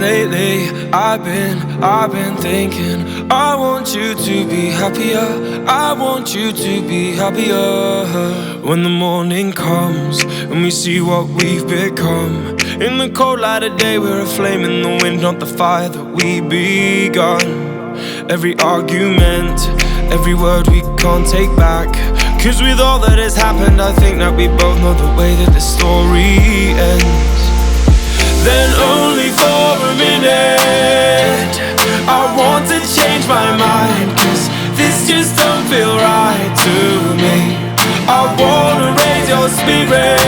Lately, I've been thinking, I want you to be happier, I want you to be happier. When the morning comes and we see what we've become, in the cold light of day we're a flame in the wind, not the fire that we begun. Every argument, every word we can't take back, 'cause with all that has happened I think that we both know the way that the story ends. Then only for a minute I want to change my mind, 'cause this just don't feel right to me. I wanna raise your spirit